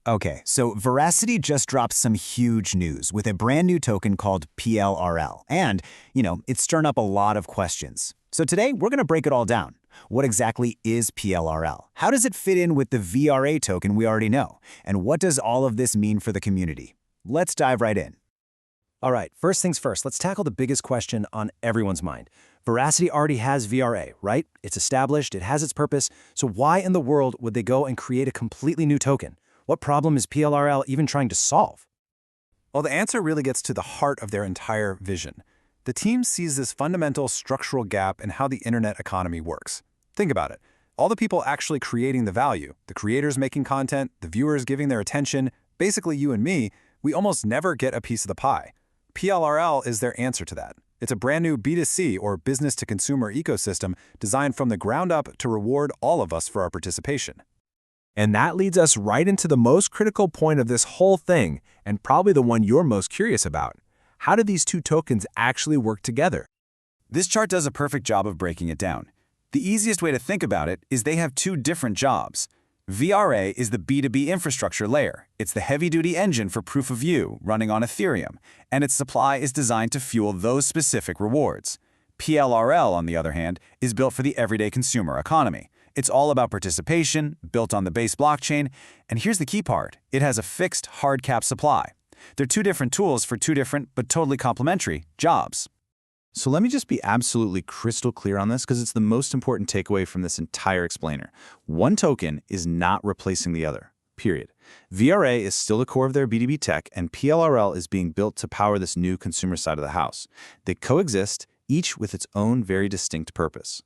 Okay, so Verasity just dropped some huge news with a brand new token called PLRL. And, it's stirring up a lot of questions. So today, we're going to break it all down. What exactly is PLRL? How does it fit in with the VRA token we already know? And what does all of this mean for the community? Let's dive right in. All right, first things first, let's tackle the biggest question on everyone's mind. Verasity already has VRA, right? It's established, it has its purpose, so why in the world would they go and create a completely new token? What problem is PLRL even trying to solve? Well, the answer really gets to the heart of their entire vision. The team sees this fundamental structural gap in how the internet economy works. Think about it. All the people actually creating the value, the creators making content, the viewers giving their attention, basically you and me, we almost never get a piece of the pie. PLRL is their answer to that. It's a brand new B2C or business-to-consumer ecosystem designed from the ground up to reward all of us for our participation. And that leads us right into the most critical point of this whole thing, and probably the one you're most curious about. How do these two tokens actually work together? This chart does a perfect job of breaking it down. The easiest way to think about it is they have two different jobs. VRA is the B2B infrastructure layer. It's the heavy-duty engine for proof of view running on Ethereum, and its supply is designed to fuel those specific rewards. PLRL, on the other hand, is built for the everyday consumer economy. It's all about participation, built on the base blockchain, and here's the key part. It has a fixed, hard cap supply. They're two different tools for two different, but totally complementary, jobs. So let me just be absolutely crystal clear on this because it's the most important takeaway from this entire explainer. One token is not replacing the other, period. VRA is still the core of their B2B tech, and PLRL is being built to power this new consumer side of the house. They coexist, each with its own very distinct purpose.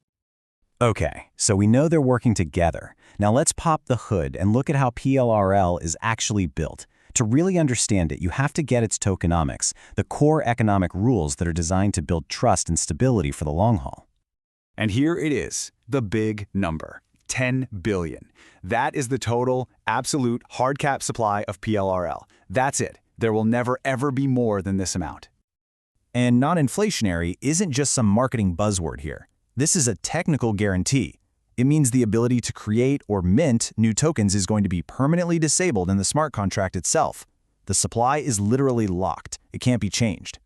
Okay, so we know they're working together. Now let's pop the hood and look at how PLRL is actually built. To really understand it, you have to get its tokenomics, the core economic rules that are designed to build trust and stability for the long haul. And here it is, the big number, 10 billion. That is the total, absolute, hard cap supply of PLRL. That's it. There will never, ever be more than this amount. And non-inflationary isn't just some marketing buzzword here. This is a technical guarantee. It means the ability to create or mint new tokens is going to be permanently disabled in the smart contract itself. The supply is literally locked. It can't be changed.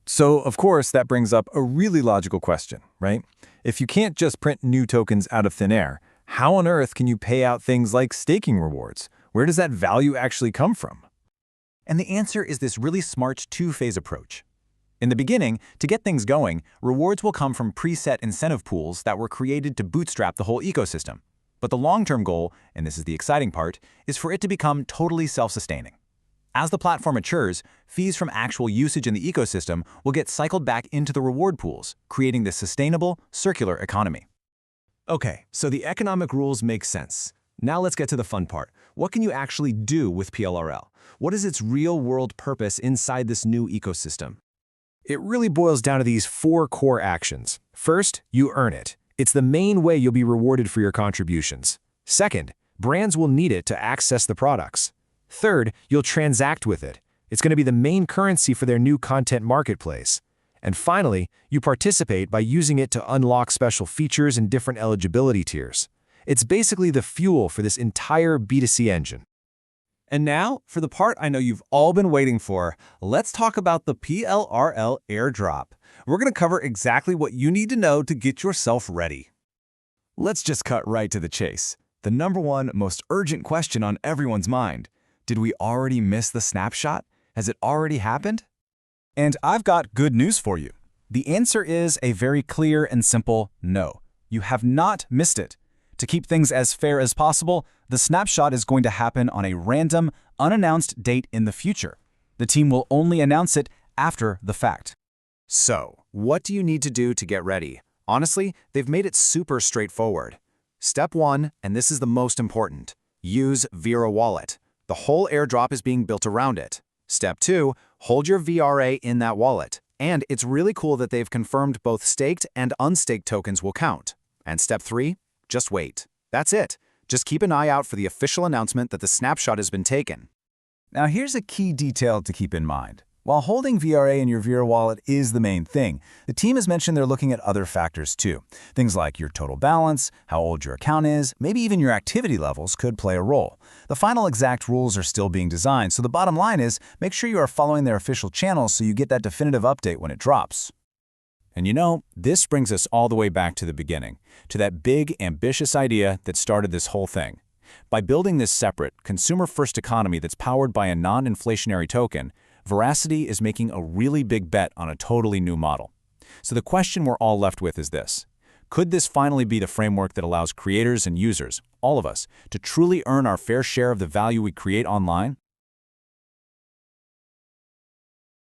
So, of course, that brings up a really logical question, right? If you can't just print new tokens out of thin air, how on earth can you pay out things like staking rewards? Where does that value actually come from? And the answer is this really smart two-phase approach. In the beginning, to get things going, rewards will come from preset incentive pools that were created to bootstrap the whole ecosystem. But the long-term goal, and this is the exciting part, is for it to become totally self-sustaining. As the platform matures, fees from actual usage in the ecosystem will get cycled back into the reward pools, creating this sustainable, circular economy. Okay, so the economic rules make sense. Now let's get to the fun part. What can you actually do with PLRL? What is its real-world purpose inside this new ecosystem? It really boils down to these 4 core actions. First, you earn it. It's the main way you'll be rewarded for your contributions. Second, brands will need it to access the products. Third, you'll transact with it. It's going to be the main currency for their new content marketplace. And finally, you participate by using it to unlock special features and different eligibility tiers. It's basically the fuel for this entire B2C engine. And now, for the part I know you've all been waiting for, let's talk about the PLRL airdrop. We're going to cover exactly what you need to know to get yourself ready. Let's just cut right to the chase. The number one most urgent question on everyone's mind. Did we already miss the snapshot? Has it already happened? And I've got good news for you. The answer is a very clear and simple no. You have not missed it. To keep things as fair as possible, the snapshot is going to happen on a random, unannounced date in the future. The team will only announce it after the fact. So, what do you need to do to get ready? Honestly, they've made it super straightforward. Step 1, and this is the most important, use VRA Wallet. The whole airdrop is being built around it. Step 2, hold your VRA in that wallet. And it's really cool that they've confirmed both staked and unstaked tokens will count. And step 3, just wait. That's it. Just keep an eye out for the official announcement that the snapshot has been taken. Now here's a key detail to keep in mind. While holding VRA in your VRA wallet is the main thing, the team has mentioned they're looking at other factors too. Things like your total balance, how old your account is, maybe even your activity levels could play a role. The final exact rules are still being designed, so the bottom line is make sure you are following their official channels so you get that definitive update when it drops. And you know, this brings us all the way back to the beginning, to that big, ambitious idea that started this whole thing. By building this separate, consumer-first economy that's powered by a non-inflationary token, Verasity is making a really big bet on a totally new model. So the question we're all left with is this: could this finally be the framework that allows creators and users, all of us, to truly earn our fair share of the value we create online?